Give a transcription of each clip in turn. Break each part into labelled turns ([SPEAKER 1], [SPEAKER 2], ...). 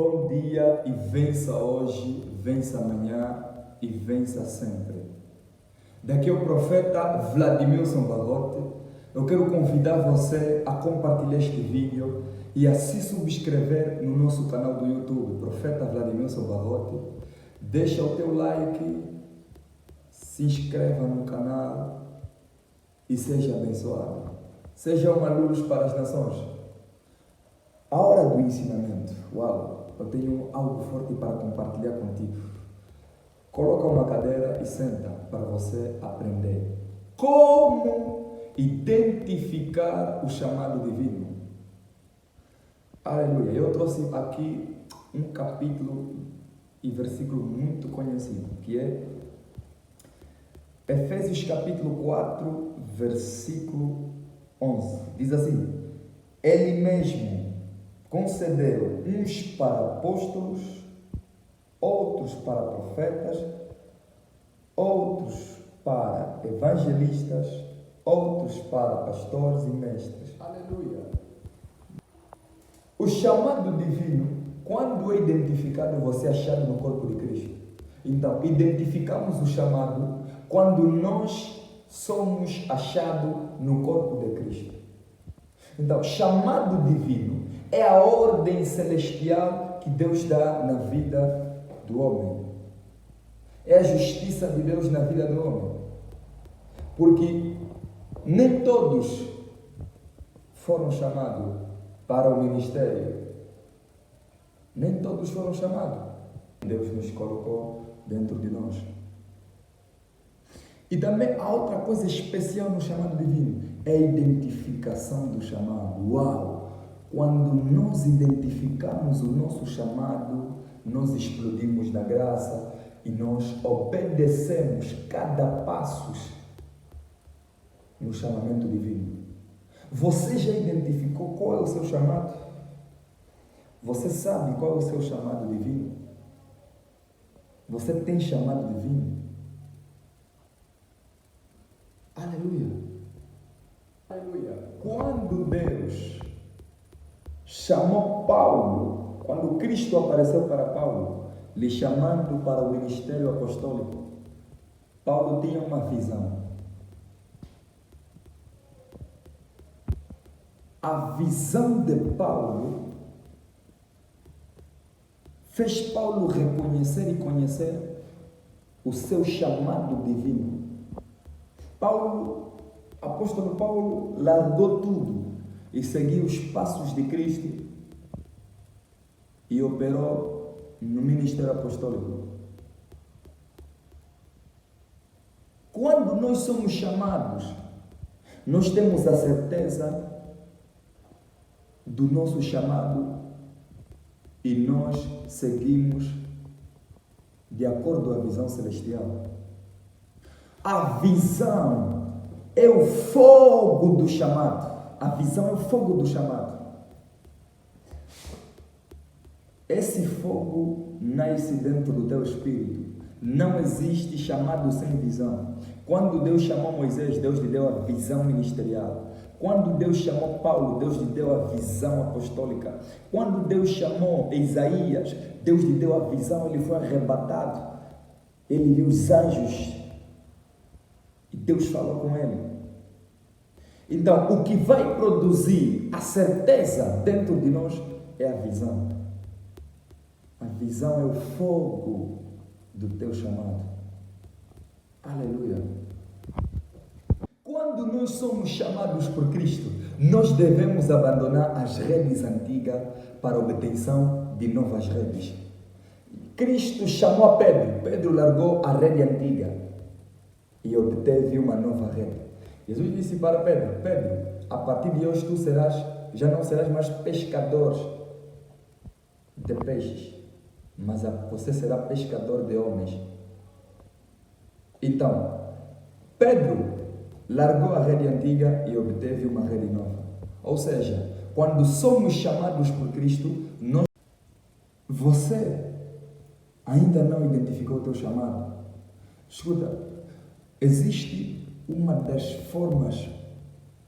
[SPEAKER 1] Bom dia e vença hoje, vença amanhã e vença sempre. Daqui é o profeta Vladimilson Barrote. Eu quero convidar você a compartilhar este vídeo e a se subscrever no nosso canal do YouTube, Profeta Vladimilson Barrote. Deixa o teu like, se inscreva no canal e seja abençoado. Seja uma luz para as nações. A hora do ensinamento. Uau! Eu tenho algo forte para compartilhar contigo. Coloca uma cadeira e senta para você aprender como identificar o chamado divino. Aleluia! Eu trouxe aqui um capítulo e versículo muito conhecido, que é Efésios capítulo 4, versículo 11. Diz assim: Ele mesmo concedeu uns para apóstolos, outros para profetas, outros para evangelistas, outros para pastores e mestres. Aleluia! O chamado divino, quando é identificado, você é achado no corpo de Cristo. Então, identificamos o chamado quando nós somos achados no corpo de Cristo. Então, chamado divino é a ordem celestial que Deus dá na vida do homem. É a justiça de Deus na vida do homem. Porque nem todos foram chamados para o ministério. Nem todos foram chamados. Deus nos colocou dentro de nós. E também há outra coisa especial no chamado divino, é a identificação do chamado. Uau! Quando nós identificamos o nosso chamado, nós explodimos na graça e nós obedecemos cada passo no chamamento divino. Você já identificou qual é o seu chamado? Você sabe qual é o seu chamado divino? Você tem chamado divino? Aleluia! Aleluia! Quando Deus chamou Paulo, quando Cristo apareceu para Paulo, lhe chamando para o ministério apostólico, Paulo tinha uma visão. A visão de Paulo fez Paulo reconhecer e conhecer o seu chamado divino. Apóstolo Paulo largou tudo e seguiu os passos de Cristo e operou no ministério apostólico. Quando nós somos chamados, nós temos a certeza do nosso chamado e nós seguimos de acordo com a visão celestial. A visão é o fogo do chamado. A visão é o fogo do chamado. Esse fogo nasce dentro do teu espírito. Não existe chamado sem visão. Quando Deus chamou Moisés, Deus lhe deu a visão ministerial. Quando Deus chamou Paulo, Deus lhe deu a visão apostólica. Quando Deus chamou Isaías, Deus lhe deu a visão, ele foi arrebatado. Ele viu os anjos e Deus falou com ele. Então, o que vai produzir a certeza dentro de nós é a visão. A visão é o fogo do teu chamado. Aleluia! Quando nós somos chamados por Cristo, nós devemos abandonar as redes antigas para a obtenção de novas redes. Cristo chamou a Pedro. Pedro largou a rede antiga e obteve uma nova rede. Jesus disse para Pedro: Pedro, a partir de hoje tu já não serás mais pescador de peixes, mas você será pescador de homens. Então, Pedro largou a rede antiga e obteve uma rede nova. Ou seja, quando somos chamados por Cristo, você ainda não identificou o teu chamado. Escuta, existe uma das formas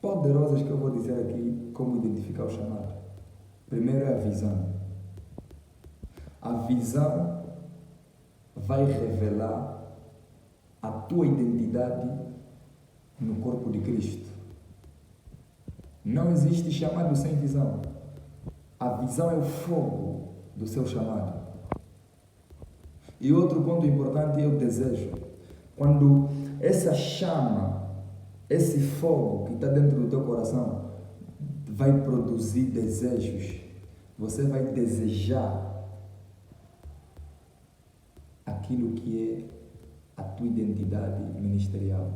[SPEAKER 1] poderosas que eu vou dizer aqui como identificar o chamado. Primeiro é a visão. A visão vai revelar a tua identidade no corpo de Cristo. Não existe chamado sem visão. A visão é o fogo do seu chamado. E outro ponto importante é o desejo. Quando essa chama, esse fogo que está dentro do teu coração vai produzir desejos, você vai desejar aquilo que é a tua identidade ministerial.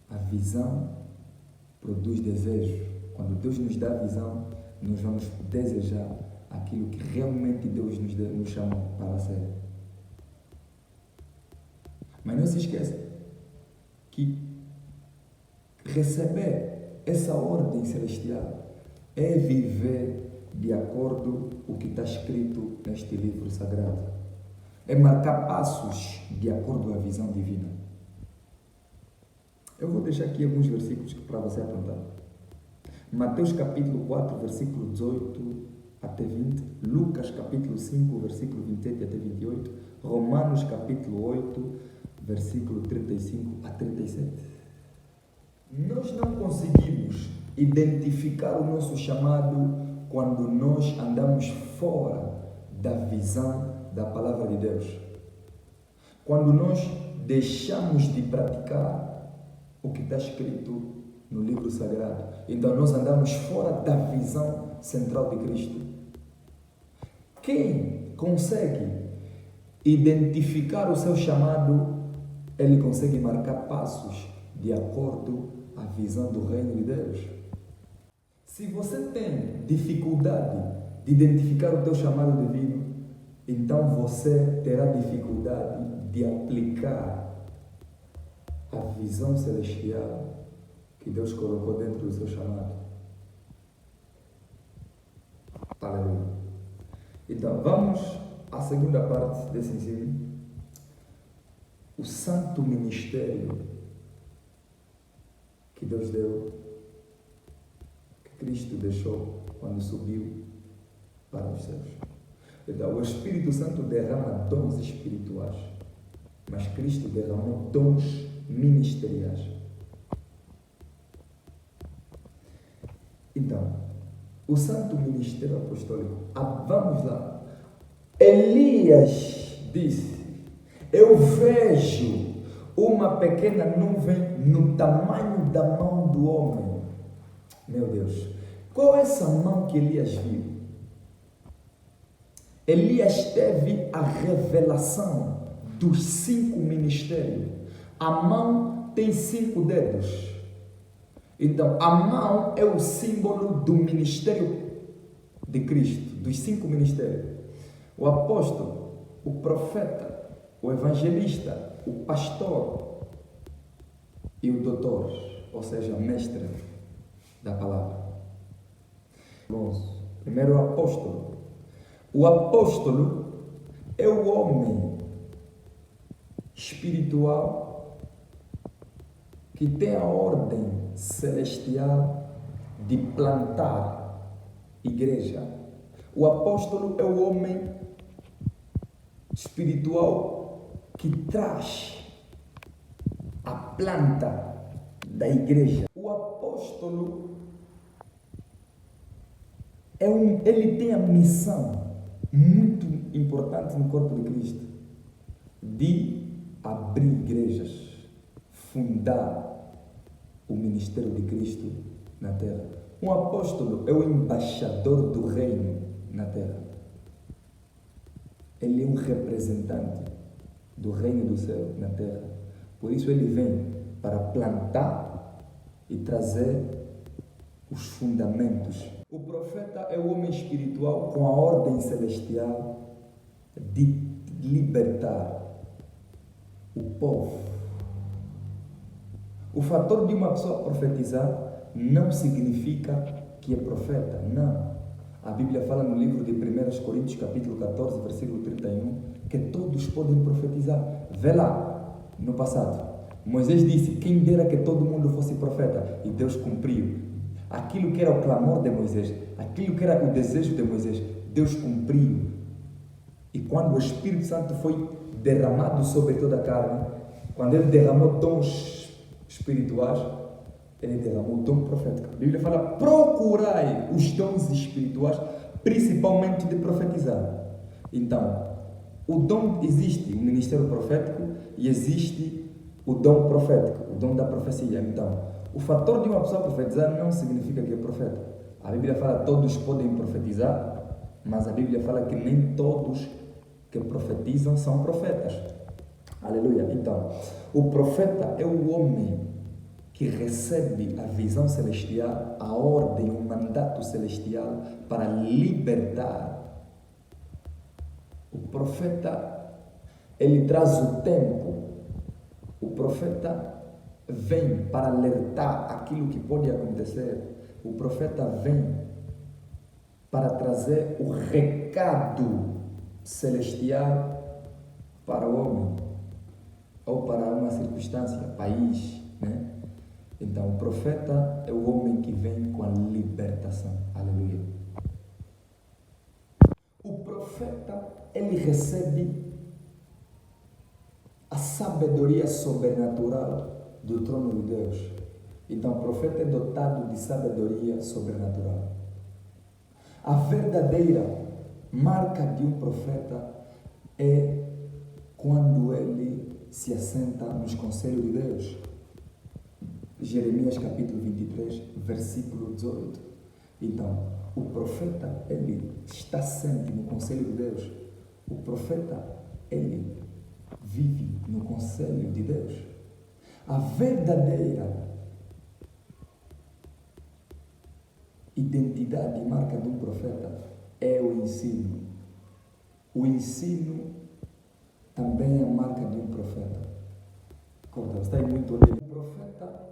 [SPEAKER 1] A visão produz desejo. Quando Deus nos dá visão, nós vamos desejar aquilo que realmente Deus nos chamou para ser. Mas não se esqueça que receber essa ordem celestial é viver de acordo com o que está escrito neste livro sagrado. É marcar passos de acordo com a visão divina. Eu vou deixar aqui alguns versículos para você apontar. Mateus capítulo 4, versículo 18 até 20. Lucas capítulo 5, versículo 27 até 28. Romanos capítulo 8, versículo 35 a 37. Nós não conseguimos identificar o nosso chamado quando nós andamos fora da visão da palavra de Deus. Quando nós deixamos de praticar o que está escrito no livro sagrado. Então nós andamos fora da visão central de Cristo. Quem consegue identificar o seu chamado, ele consegue marcar passos de acordo com a visão do reino de Deus. Se você tem dificuldade de identificar o teu chamado divino, então você terá dificuldade de aplicar a visão celestial que Deus colocou dentro do seu chamado. Aleluia. Então, vamos à segunda parte desse ensino. O santo ministério que Deus deu, que Cristo deixou quando subiu para os céus. Então, o Espírito Santo derrama dons espirituais, mas Cristo derramou dons ministeriais. Então, o santo ministério apostólico, vamos lá. Elias disse: eu vejo uma pequena nuvem no tamanho da mão do homem. Meu Deus, qual é essa mão que Elias viu? Elias teve a revelação dos 5 ministérios. A mão tem 5 dedos. Então, a mão é o símbolo do ministério de Cristo, dos 5 ministérios. O apóstolo, o profeta, o evangelista, o pastor e o doutor, ou seja, mestre da palavra. Primeiro, o apóstolo. O apóstolo é o homem espiritual que tem a ordem celestial de plantar igreja. O apóstolo é o homem espiritual que traz a planta da igreja. O apóstolo ele tem a missão muito importante no corpo de Cristo de abrir igrejas, fundar o ministério de Cristo na terra. Um apóstolo é o embaixador do reino na terra. Ele é um representante do reino do céu na terra. Por isso ele vem para plantar e trazer os fundamentos. O profeta é o homem espiritual com a ordem celestial de libertar o povo. O fator de uma pessoa profetizar não significa que é profeta, não. A Bíblia fala no livro de 1 Coríntios, capítulo 14, versículo 31, que todos podem profetizar. Vê lá, no passado, Moisés disse: quem dera que todo mundo fosse profeta, e Deus cumpriu. Aquilo que era o clamor de Moisés, aquilo que era o desejo de Moisés, Deus cumpriu. E quando o Espírito Santo foi derramado sobre toda a carne, quando ele derramou dons espirituais, ele derramou o dom profético. A Bíblia fala: procurai os dons espirituais, principalmente de profetizar. Então, o dom existe, o ministério profético, e existe o dom profético, o dom da profecia. Então, o fator de uma pessoa profetizar não significa que é profeta. A Bíblia fala que todos podem profetizar, mas a Bíblia fala que nem todos que profetizam são profetas. Aleluia. Então, o profeta é o homem que recebe a visão celestial, a ordem, o mandato celestial para libertar. O profeta, ele traz o tempo. O profeta vem para alertar aquilo que pode acontecer. O profeta vem para trazer o recado celestial para o homem, ou para uma circunstância, país, né? Então, o profeta é o homem que vem com a libertação. Aleluia. O profeta, ele recebe a sabedoria sobrenatural do trono de Deus. Então, o profeta é dotado de sabedoria sobrenatural. A verdadeira marca de um profeta é quando ele se assenta nos conselhos de Deus. Jeremias capítulo 23, versículo 18. Então, o profeta, ele está sempre no conselho de Deus. O profeta, ele vive no conselho de Deus. A verdadeira identidade e marca de um profeta é o ensino. O ensino também é a marca de um profeta. Você está aí muito onde o profeta,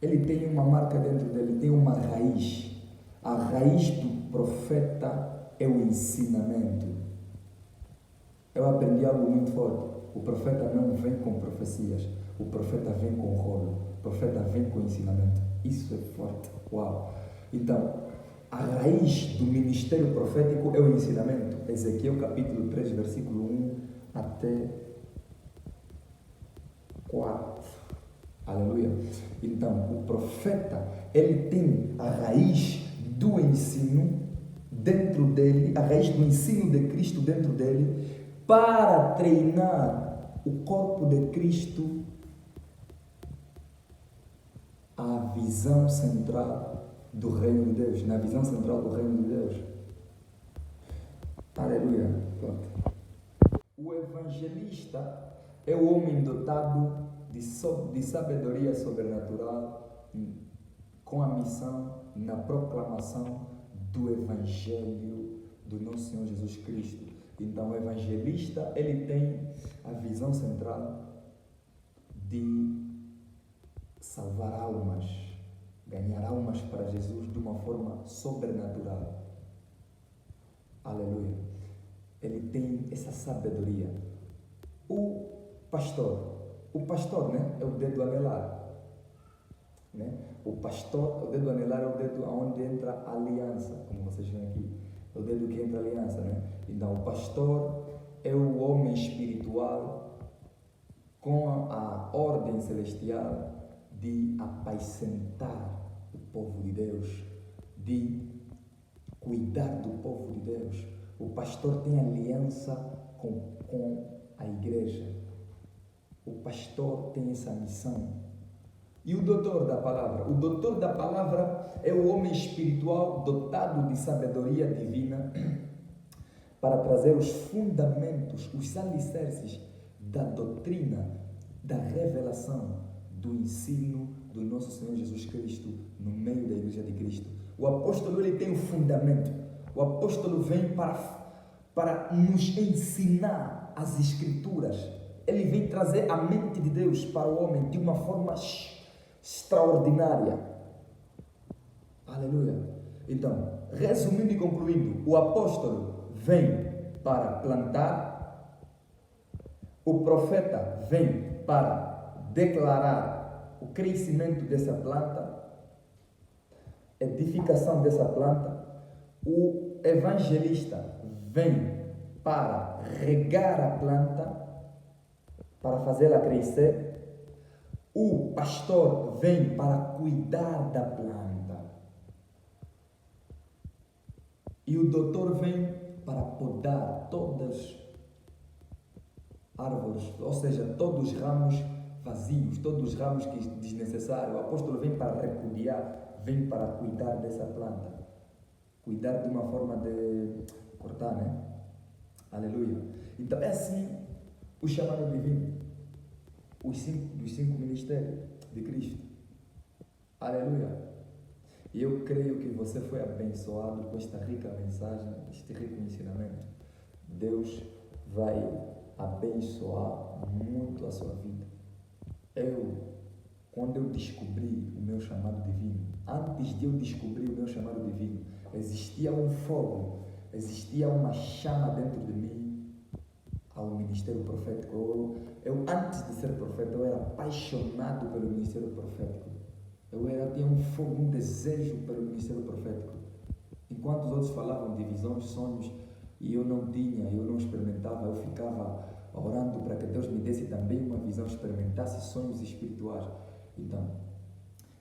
[SPEAKER 1] ele tem uma marca dentro dele, tem uma raiz. A raiz do profeta é o ensinamento. Eu aprendi algo muito forte. O profeta não vem com profecias. O profeta vem com rolo. O profeta vem com ensinamento. Isso é forte. Uau! Então, a raiz do ministério profético é o ensinamento. Ezequiel capítulo 3, versículo 1 até 4. Aleluia. Então, o profeta, ele tem a raiz do ensino dentro dele, a raiz do ensino de Cristo dentro dele, para treinar o corpo de Cristo à visão central do reino de Deus, na visão central do reino de Deus. Aleluia. O evangelista é o homem dotado de sabedoria sobrenatural com a missão na proclamação do Evangelho do nosso Senhor Jesus Cristo. Então, o evangelista, ele tem a visão central de salvar almas, ganhar almas para Jesus de uma forma sobrenatural. Aleluia. Ele tem essa sabedoria. O pastor, né, é o dedo anelar. Né? O dedo anelar é o dedo onde entra a aliança, como vocês veem aqui. É o dedo que entra a aliança, né? Então, o pastor é o homem espiritual com a ordem celestial de apacentar o povo de Deus, de cuidar do povo de Deus. O pastor tem aliança com a igreja. O pastor tem essa missão. E o doutor da palavra? O doutor da palavra é o homem espiritual dotado de sabedoria divina para trazer os fundamentos, os alicerces da doutrina, da revelação, do ensino do nosso Senhor Jesus Cristo no meio da Igreja de Cristo. O apóstolo, ele tem o fundamento. O apóstolo vem para nos ensinar as Escrituras. Ele vem trazer a mente de Deus para o homem de uma forma extraordinária. Aleluia. Então, resumindo e concluindo, o apóstolo vem para plantar, o profeta vem para declarar o crescimento dessa planta, edificação dessa planta, o evangelista vem para regar a planta, para fazê-la crescer. O pastor vem para cuidar da planta. E o doutor vem para podar todas as árvores, ou seja, todos os ramos vazios, todos os ramos que é desnecessários. O apóstolo vem para repudiar, vem para cuidar dessa planta. Cuidar de uma forma de cortar, né? Aleluia. Então é assim o chamado divino. Dos cinco ministérios de Cristo. Aleluia. E eu creio que você foi abençoado com esta rica mensagem, este rico ensinamento. Deus vai abençoar muito a sua vida. Quando eu descobri o meu chamado divino, antes de eu descobrir o meu chamado divino, existia um fogo, existia uma chama dentro de mim ao ministério profético. Eu antes de ser profeta, eu era apaixonado pelo ministério profético. Eu tinha um fogo, um desejo pelo ministério profético. Enquanto os outros falavam de visões, sonhos, e eu não tinha, eu não experimentava, eu ficava orando para que Deus me desse também uma visão, experimentasse sonhos espirituais. Então,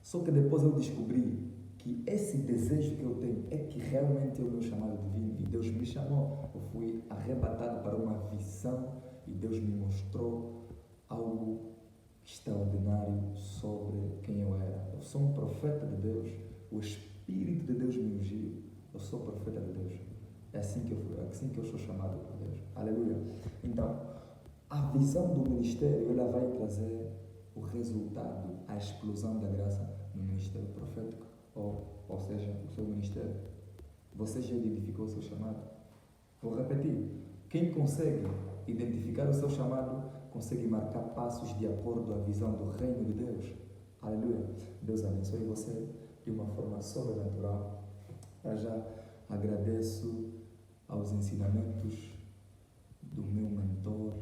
[SPEAKER 1] só que depois eu descobri que esse desejo que eu tenho é que realmente é o meu chamado divino, e Deus me chamou. Eu fui arrebatado para uma visão e Deus me mostrou algo extraordinário sobre quem eu era. Eu sou um profeta de Deus, o Espírito de Deus me ungiu, eu sou profeta de Deus. É assim que eu sou chamado por Deus. Aleluia. Então, a visão do ministério, ela vai trazer o resultado, a explosão da graça no ministério profético, ou seja, o seu ministério. Você já identificou o seu chamado? Vou repetir. Quem consegue identificar o seu chamado, consegue marcar passos de acordo à visão do reino de Deus. Aleluia. Deus abençoe você de uma forma sobrenatural. Eu já agradeço aos ensinamentos do meu mentor,